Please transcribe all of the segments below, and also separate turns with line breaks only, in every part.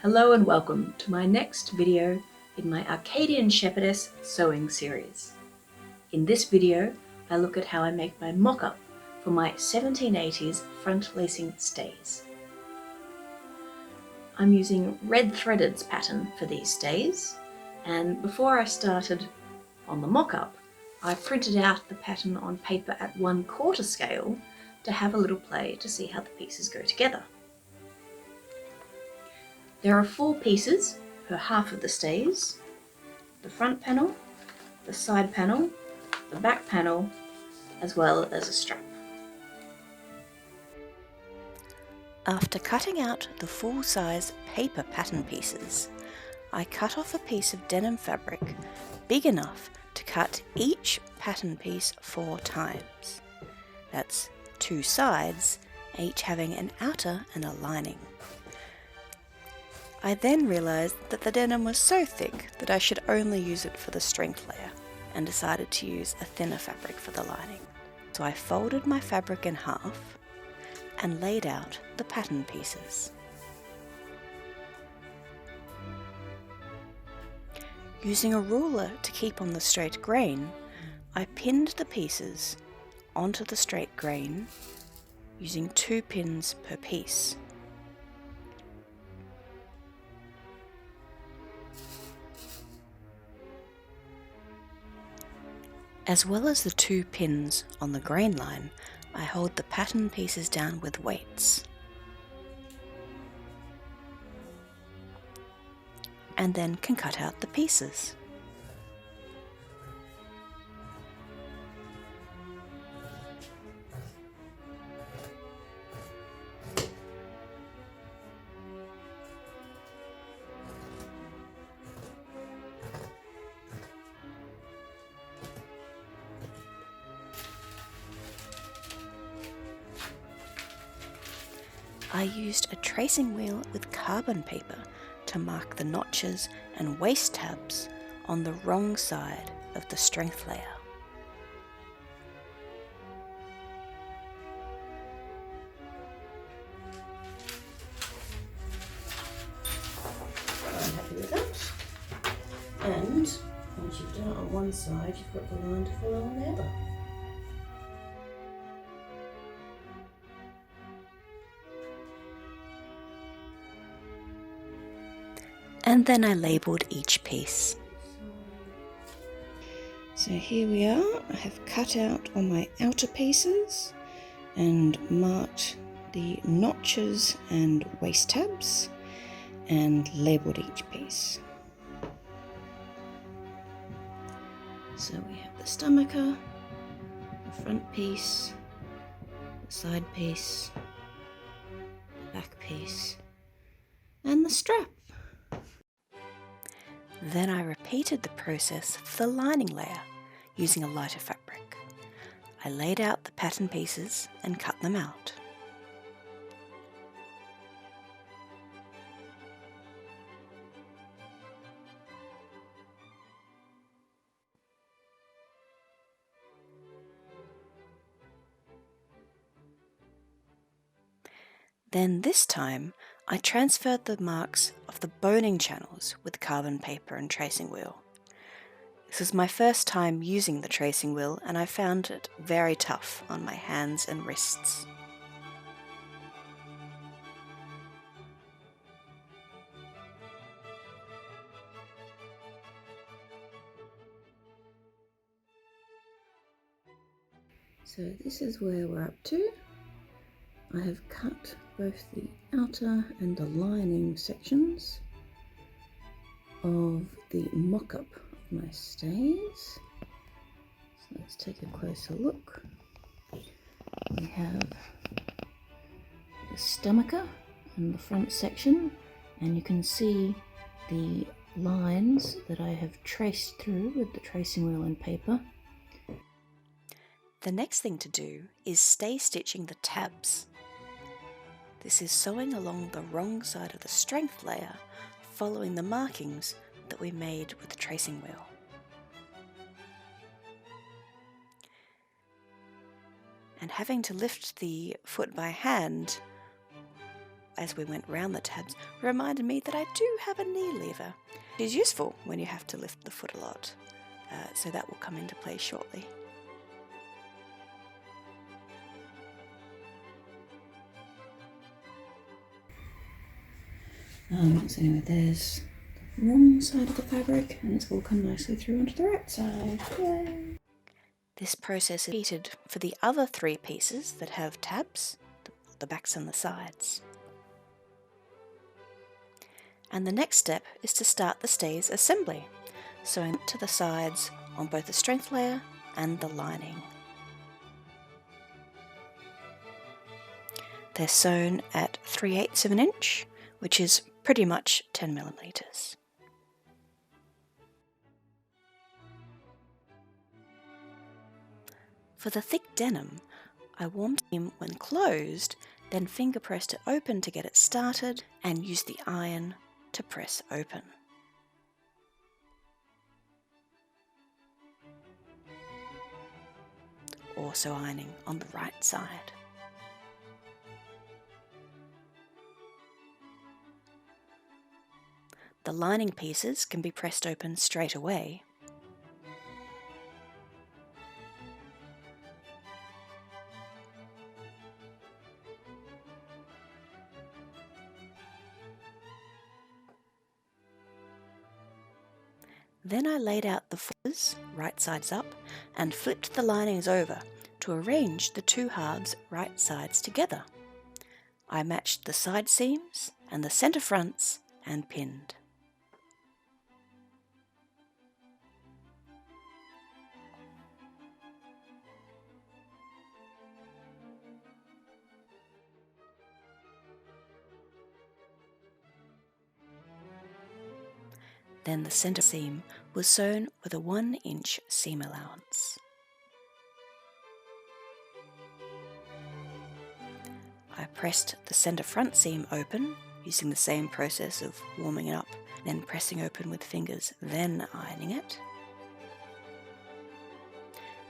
Hello and welcome to my next video in my Arcadian Shepherdess sewing series. In this video, I look at how I make my mock-up for my 1780s front lacing stays. I'm using Redthreaded's pattern for these stays, and before I started on the mock-up, I printed out the pattern on paper at 1/4 scale to have a little play to see how the pieces go together. There are 4 pieces per half of the stays: the front panel, the side panel, the back panel, as well as a strap.
After cutting out the full-size paper pattern pieces, I cut off a piece of denim fabric big enough to cut each pattern piece 4 times. That's 2 sides, each having an outer and a lining. I then realised that the denim was so thick that I should only use it for the strength layer, and decided to use a thinner fabric for the lining. So I folded my fabric in half and laid out the pattern pieces. Using a ruler to keep on the straight grain, I pinned the pieces onto the straight grain using 2 pins per piece. As well as the 2 pins on the grain line, I hold the pattern pieces down with weights, and then can cut out the pieces. I used a tracing wheel with carbon paper to mark the notches and waist tabs on the wrong side of the strength layer.
I'm happy with that. And once you've done it on one side, you've got the line to follow on the other.
And then I labelled each piece. So here we are. I have cut out all my outer pieces and marked the notches and waist tabs and labelled each piece. So we have the stomacher, the front piece, the side piece, the back piece, and the strap. Then I repeated the process for the lining layer using a lighter fabric. I laid out the pattern pieces and cut them out. Then this time, I transferred the marks of the boning channels with carbon paper and tracing wheel. This was my first time using the tracing wheel, and I found it very tough on my hands and wrists.
So this is where we're up to. I have cut both the outer and the lining sections of the mock-up of my stays. So let's take a closer look. We have the stomacher and the front section, and you can see the lines that I have traced through with the tracing wheel and paper.
The next thing to do is stay stitching the tabs. This is sewing along the wrong side of the strength layer, following the markings that we made with the tracing wheel. And having to lift the foot by hand as we went round the tabs reminded me that I do have a knee lever. It is useful when you have to lift the foot a lot, so that will come into play shortly.
So anyway, there's the wrong side of the fabric, and it's all come nicely through onto the right side. Yay!
This process is repeated for the other 3 pieces that have tabs, the backs and the sides. And the next step is to start the stays assembly, sewing to the sides on both the strength layer and the lining. They're sewn at 3/8 of an inch, which is pretty much 10 millimeters. For the thick denim, I warmed him when closed, then finger pressed it open to get it started and used the iron to press open. Also ironing on the right side. The lining pieces can be pressed open straight away. Then I laid out the footers right sides up and flipped the linings over to arrange the 2 halves right sides together. I matched the side seams and the centre fronts and pinned. Then the centre seam was sewn with a 1-inch seam allowance. I pressed the centre front seam open using the same process of warming it up, then pressing open with fingers, then ironing it.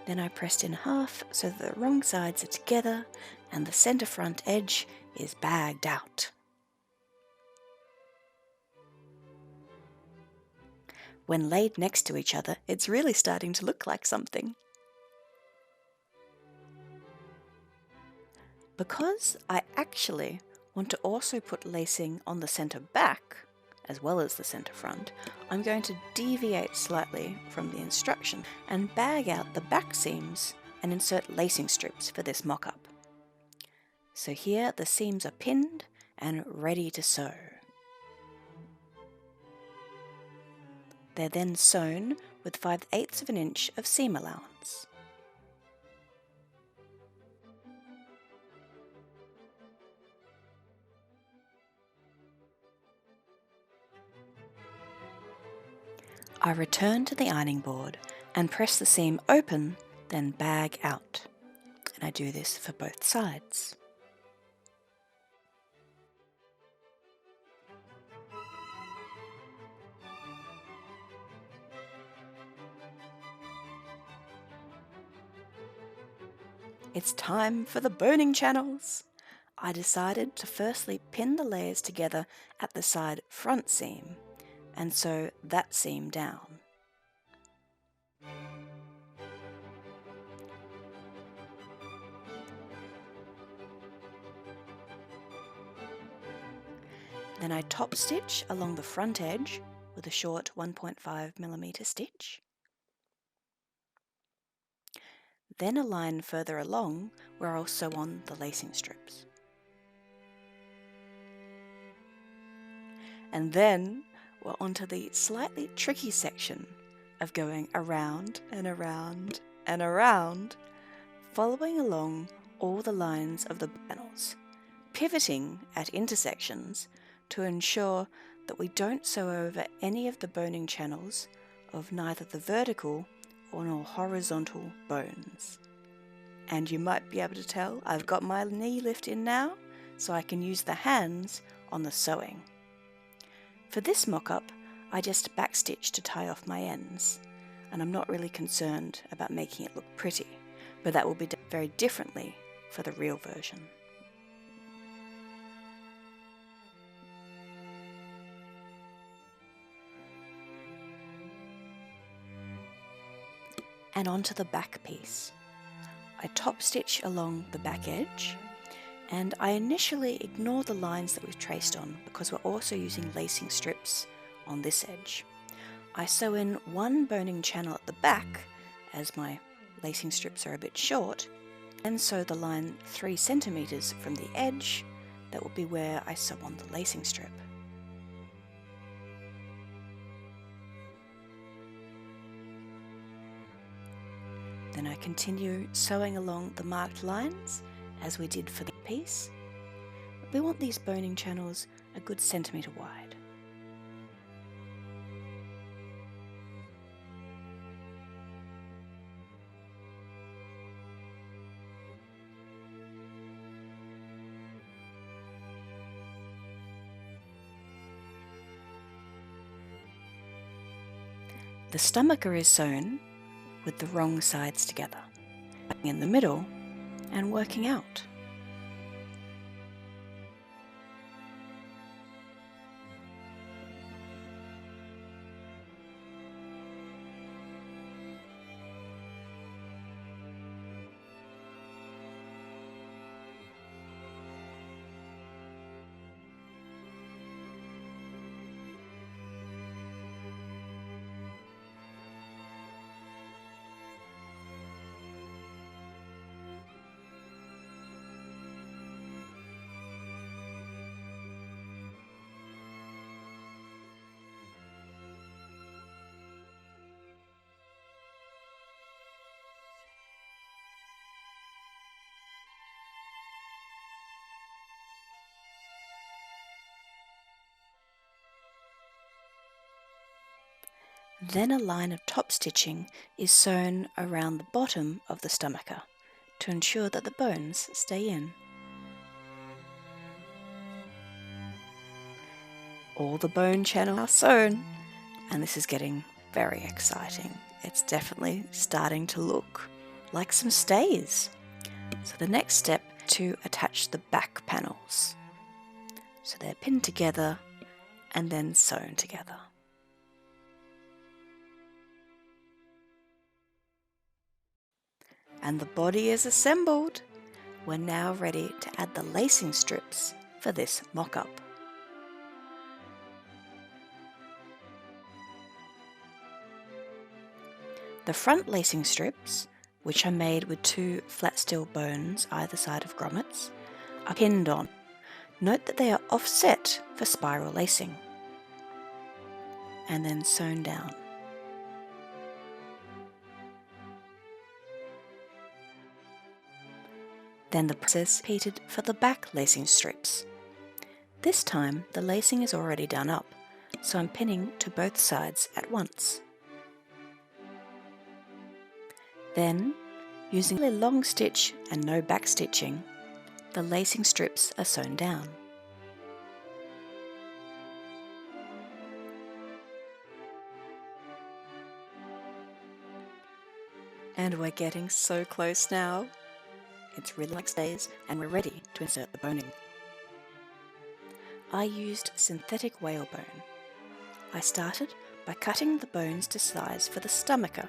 Then I pressed in half so that the wrong sides are together and the centre front edge is bagged out. When laid next to each other, it's really starting to look like something. Because I actually want to also put lacing on the centre back, as well as the centre front, I'm going to deviate slightly from the instruction and bag out the back seams and insert lacing strips for this mock-up. So here the seams are pinned and ready to sew. They're then sewn with 5/8 of an inch of seam allowance. I return to the ironing board and press the seam open, then bag out. And I do this for both sides. It's time for the boning channels. I decided to firstly pin the layers together at the side front seam and sew that seam down. Then I top stitch along the front edge with a short 1.5mm stitch. Then a line further along where I'll sew on the lacing strips. And then we're onto the slightly tricky section of going around and around and around, following along all the lines of the panels, pivoting at intersections to ensure that we don't sew over any of the boning channels of neither the vertical or horizontal bones. And you might be able to tell I've got my knee lift in now, so I can use the hands on the sewing. For this mock-up, I just backstitch to tie off my ends, and I'm not really concerned about making it look pretty, but that will be done very differently for the real version. and onto the back piece. I top stitch along the back edge, and I initially ignore the lines that we've traced on because we're also using lacing strips on this edge. I sew in one boning channel at the back as my lacing strips are a bit short, and sew the line 3 centimeters from the edge. That will be where I sew on the lacing strip. Then I continue sewing along the marked lines as we did for the piece. We want these boning channels a good centimetre wide. The stomacher is sewn with the wrong sides together, in the middle and working out. Then a line of top stitching is sewn around the bottom of the stomacher to ensure that the bones stay in. All the bone channels are sewn, and this is getting very exciting. It's definitely starting to look like some stays. So the next step is to attach the back panels. So they're pinned together and then sewn together. And the body is assembled. We're now ready to add the lacing strips for this mock-up. The front lacing strips, which are made with 2 flat steel bones either side of grommets, are pinned on. Note that they are offset for spiral lacing, and then sewn down. Then the process repeated for the back lacing strips. This time the lacing is already done up, so I'm pinning to both sides at once. Then, using a long stitch and no back stitching, the lacing strips are sewn down. And we're getting so close now. It's really like stays, and we're ready to insert the boning. I used synthetic whalebone. I started by cutting the bones to size for the stomacher.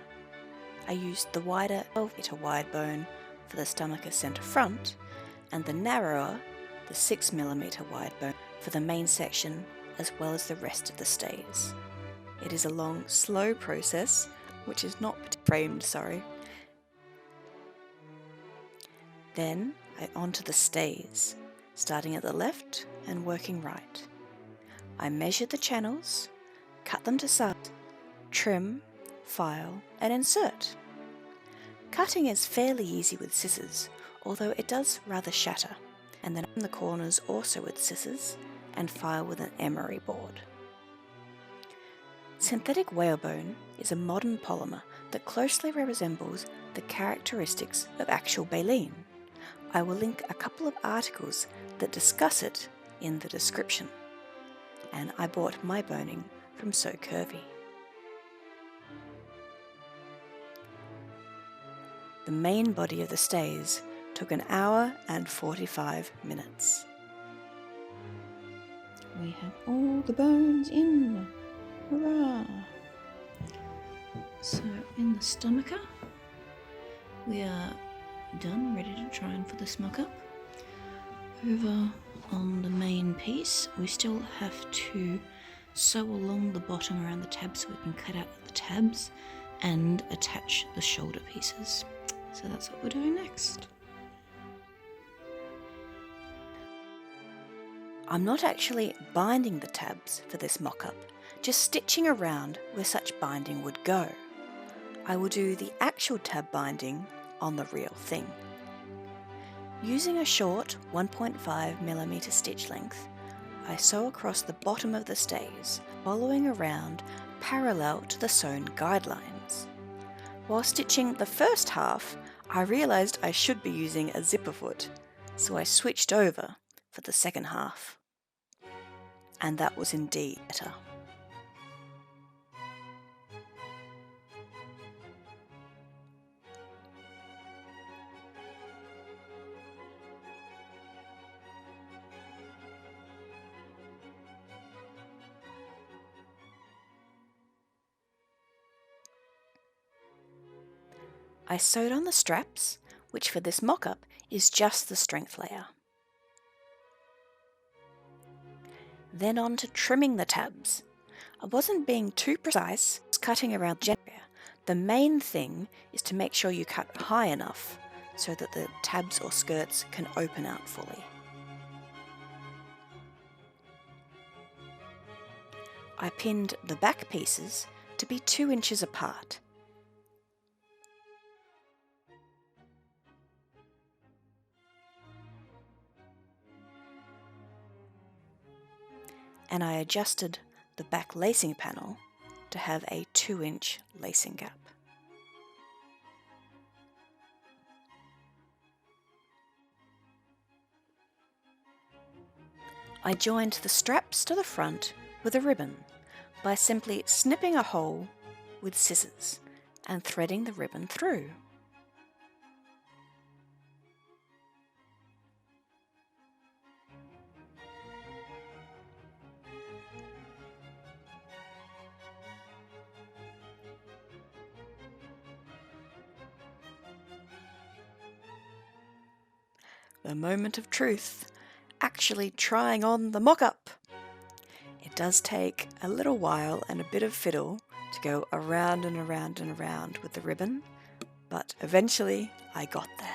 I used the wider 12mm wide bone for the stomacher centre front, and the narrower, the 6mm wide bone for the main section as well as the rest of the stays. It is a long, slow process, which is not framed, sorry. Then onto the stays, starting at the left and working right. I measured the channels, cut them to size, trim, file and insert. Cutting is fairly easy with scissors, although it does rather shatter, and then the corners also with scissors and file with an emery board. Synthetic whalebone is a modern polymer that closely resembles the characteristics of actual baleen. I will link a couple of articles that discuss it in the description. And I bought my boning from So Curvy. The main body of the stays took 1 hour and 45 minutes.
We have all the bones in. Hurrah! So in the stomacher, we are done, ready to try and for this mock-up. Over on the main piece, we still have to sew along the bottom around the tabs so we can cut out the tabs and attach the shoulder pieces. So that's what we're doing next.
I'm not actually binding the tabs for this mock-up, just stitching around where such binding would go. I will do the actual tab binding on the real thing. Using a short 1.5mm stitch length, I sew across the bottom of the stays, following around parallel to the sewn guidelines. While stitching the first half, I realised I should be using a zipper foot, so I switched over for the second half. And that was indeed better. I sewed on the straps, which for this mock-up is just the strength layer. Then on to trimming the tabs. I wasn't being too precise, cutting around the area. The main thing is to make sure you cut high enough so that the tabs or skirts can open out fully. I pinned the back pieces to be 2 inches apart. And I adjusted the back lacing panel to have a 2-inch lacing gap. I joined the straps to the front with a ribbon by simply snipping a hole with scissors and threading the ribbon through. The moment of truth, actually trying on the mock-up. It does take a little while and a bit of fiddle to go around and around and around with the ribbon, but eventually I got there.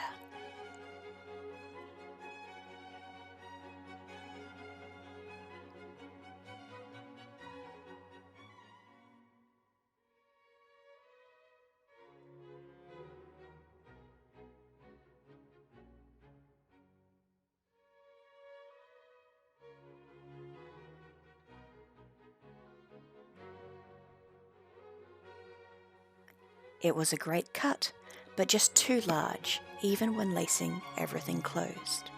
It was a great cut, but just too large, even when lacing everything closed.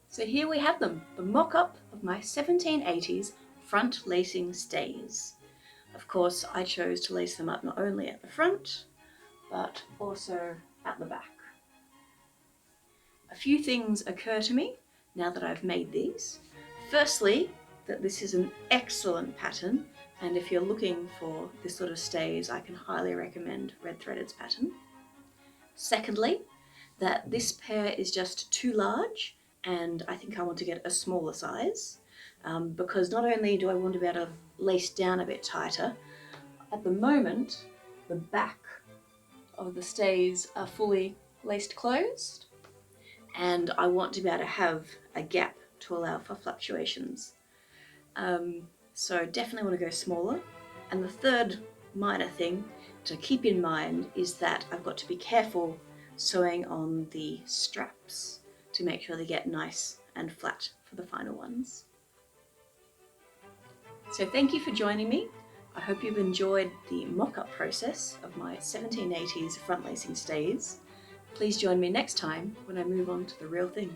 So here we have them, the mock-up of my 1780s front lacing stays. Of course, I chose to lace them up not only at the front, but also at the back. A few things occur to me now that I've made these. Firstly, that this is an excellent pattern, and if you're looking for this sort of stays, I can highly recommend Redthreaded's pattern. Secondly, that this pair is just too large, and I think I want to get a smaller size, because not only do I want to be able to lace down a bit tighter, at the moment, the back of the stays are fully laced closed, and I want to be able to have a gap to allow for fluctuations. So definitely want to go smaller. And the third minor thing to keep in mind is that I've got to be careful sewing on the straps to make sure they get nice and flat for the final ones. So thank you for joining me. I hope you've enjoyed the mock-up process of my 1780s front lacing stays. Please join me next time when I move on to the real thing.